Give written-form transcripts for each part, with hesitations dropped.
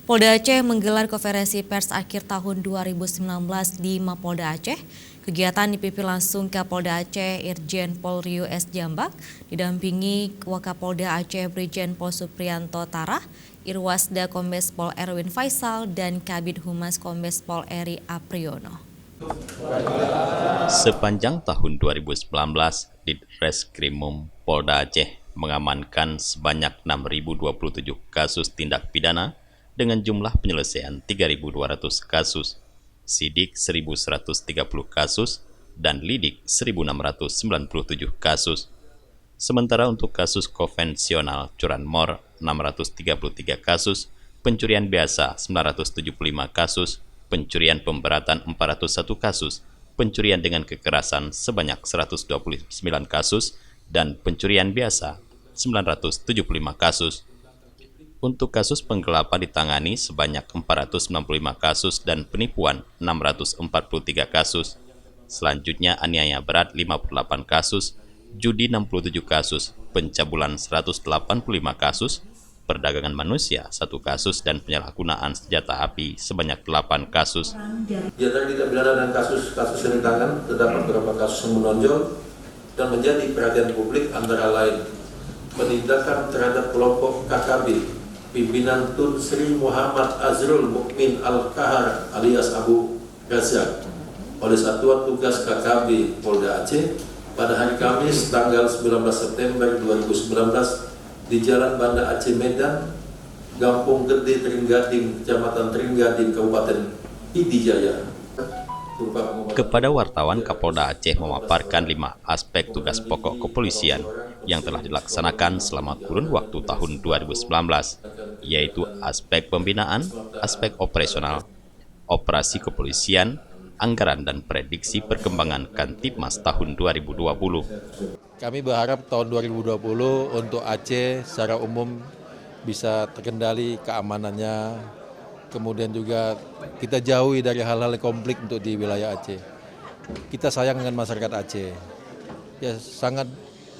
Polda Aceh menggelar konferensi pers akhir tahun 2019 di Mapolda Aceh. Kegiatan dipimpin langsung Kapolda Aceh Irjen Pol Rio S. Jambak, didampingi Wakapolda Aceh Brigjen Pol Supriyanto Tarah, Irwasda Kombes Pol Erwin Faisal, dan Kabid Humas Kombes Pol Eri Apriyono. Sepanjang tahun 2019, Ditreskrimum Polda Aceh mengamankan sebanyak 6.027 kasus tindak pidana dengan jumlah penyelesaian 3.200 kasus, sidik 1.130 kasus, dan lidik 1.697 kasus. Sementara untuk kasus konvensional curanmor 633 kasus, pencurian biasa 975 kasus, pencurian pemberatan 401 kasus, pencurian dengan kekerasan sebanyak 129 kasus, dan pencurian biasa 975 kasus. Untuk kasus penggelapan ditangani sebanyak 465 kasus dan penipuan 643 kasus. Selanjutnya aniaya berat 58 kasus, judi 67 kasus, pencabulan 185 kasus, perdagangan manusia 1 kasus, dan penyalahgunaan senjata api sebanyak 8 kasus. Di antara tindak pidana dan kasus-kasus yang ditangani, terdapat beberapa kasus yang menonjol dan menjadi perhatian publik, antara lain penindakan terhadap kelompok KKB pimpinan Tun Sri Muhammad Azrul Mukmin Al-Kahar alias Abu Ghazal oleh Satuan Tugas KKB Polda Aceh pada hari Kamis tanggal 19 September 2019 di Jalan Banda Aceh Medan, Gampung Gede Teringgading, Kecamatan Teringgading, Kabupaten Pidijaya. Kepada wartawan, Kapolda Aceh memaparkan 5 aspek tugas pokok kepolisian yang telah dilaksanakan selama kurun waktu tahun 2019, yaitu aspek pembinaan, aspek operasional, operasi kepolisian, anggaran, dan prediksi perkembangan Kantipmas tahun 2020. Kami berharap tahun 2020 untuk Aceh secara umum bisa terkendali keamanannya, kemudian juga kita jauhi dari hal-hal konflik untuk di wilayah Aceh. Kita sayang dengan masyarakat Aceh. Ya, sangat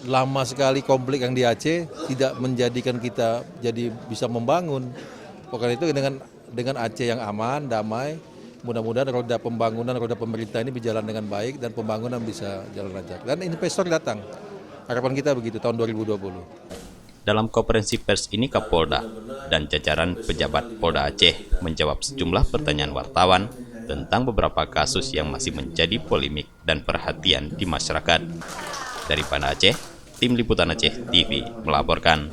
lama sekali konflik yang di Aceh tidak menjadikan kita jadi bisa membangun. Pokoknya itu dengan Aceh yang aman, damai, mudah-mudahan roda pembangunan, roda pemerintah ini berjalan dengan baik dan pembangunan bisa jalan lancar. Dan investor datang. Harapan kita begitu tahun 2020. Dalam konferensi pers ini, Kapolda dan jajaran pejabat Polda Aceh menjawab sejumlah pertanyaan wartawan tentang beberapa kasus yang masih menjadi polemik dan perhatian di masyarakat. Dari Banda Aceh, Tim Liputan Aceh TV melaporkan.